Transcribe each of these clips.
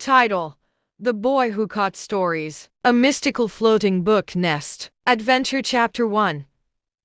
Title: The Boy Who Caught Stories. A Mystical Floating Book Nest. Adventure Chapter 1.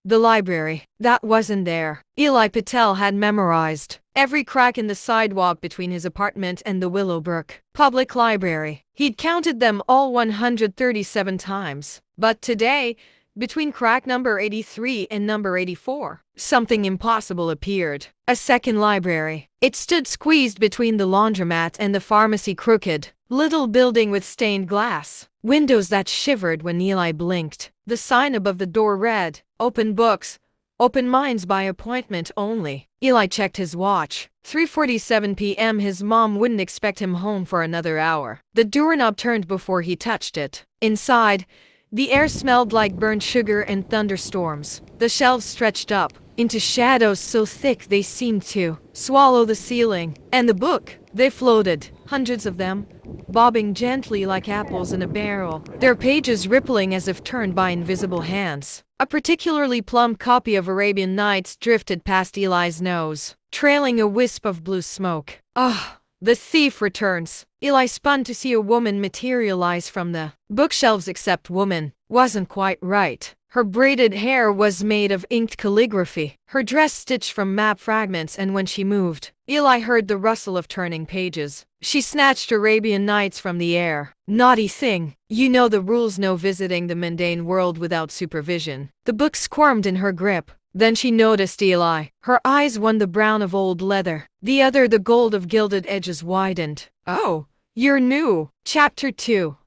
The library. That wasn't there. Eli Patel had memorized every crack in the sidewalk between his apartment and the Willowbrook Public Library. He'd counted them all 137 times. But today, between crack number 83 and number 84, something impossible appeared. A second library. It stood squeezed between the laundromat and the pharmacy, crooked little building with stained glass windows that shivered when Eli blinked. The sign above the door read, "Open books, open minds by appointment only." Eli checked his watch. 3:47 p.m. His mom wouldn't expect him home for another hour. The doorknob turned before he touched it. Inside, the air smelled like burnt sugar and thunderstorms. The shelves stretched up into shadows so thick they seemed to swallow the ceiling. And the book, they floated, hundreds of them, bobbing gently like apples in a barrel, their pages rippling as if turned by invisible hands. A particularly plump copy of Arabian Nights drifted past Eli's nose, trailing a wisp of blue smoke. Ah! The thief returns. Eli spun to see a woman materialize from the bookshelves, except woman wasn't quite right. Her braided hair was made of inked calligraphy, her dress stitched from map fragments, and when she moved, Eli heard the rustle of turning pages. She snatched Arabian Nights from the air. Naughty thing. You know the rules, no visiting the mundane world without supervision. The book squirmed in her grip. Then she noticed Eli. Her eyes, one the brown of old leather, the other the gold of gilded edges, widened. "Oh, you're new." Chapter 2.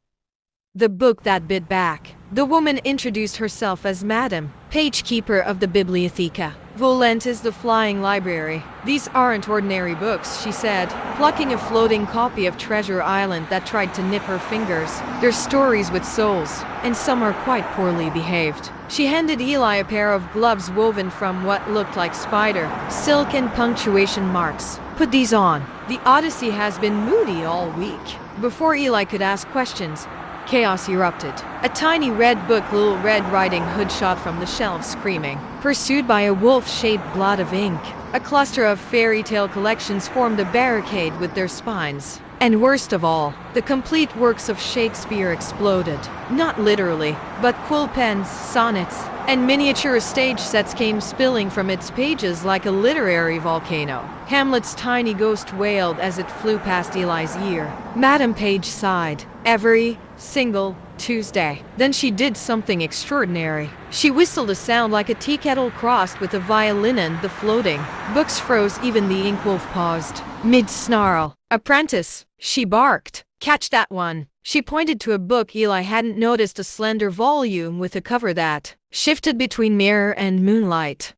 The Book That Bit Back. The woman introduced herself as Madam, pagekeeper of the Bibliotheca Volantis, the flying library. "These aren't ordinary books," she said, plucking a floating copy of Treasure Island that tried to nip her fingers. "They're stories with souls, and some are quite poorly behaved." She handed Eli a pair of gloves woven from what looked like spider silk and punctuation marks. "Put these on. The Odyssey has been moody all week." Before Eli could ask questions, chaos erupted. A tiny red book, Little Red Riding Hood, shot from the shelf screaming, pursued by a wolf-shaped blot of ink. A cluster of fairy tale collections formed a barricade with their spines. And worst of all, the complete works of Shakespeare exploded. Not literally, but quill pens, sonnets, and miniature stage sets came spilling from its pages like a literary volcano. Hamlet's tiny ghost wailed as it flew past Eli's ear. Madam Page sighed. Every single Tuesday. Then she did something extraordinary. She whistled a sound like a tea kettle crossed with a violin, and the floating books froze. Even the inkwolf paused mid-snarl. "Apprentice," she barked. "Catch that one." She pointed to a book Eli hadn't noticed, a slender volume with a cover that shifted between mirror and moonlight.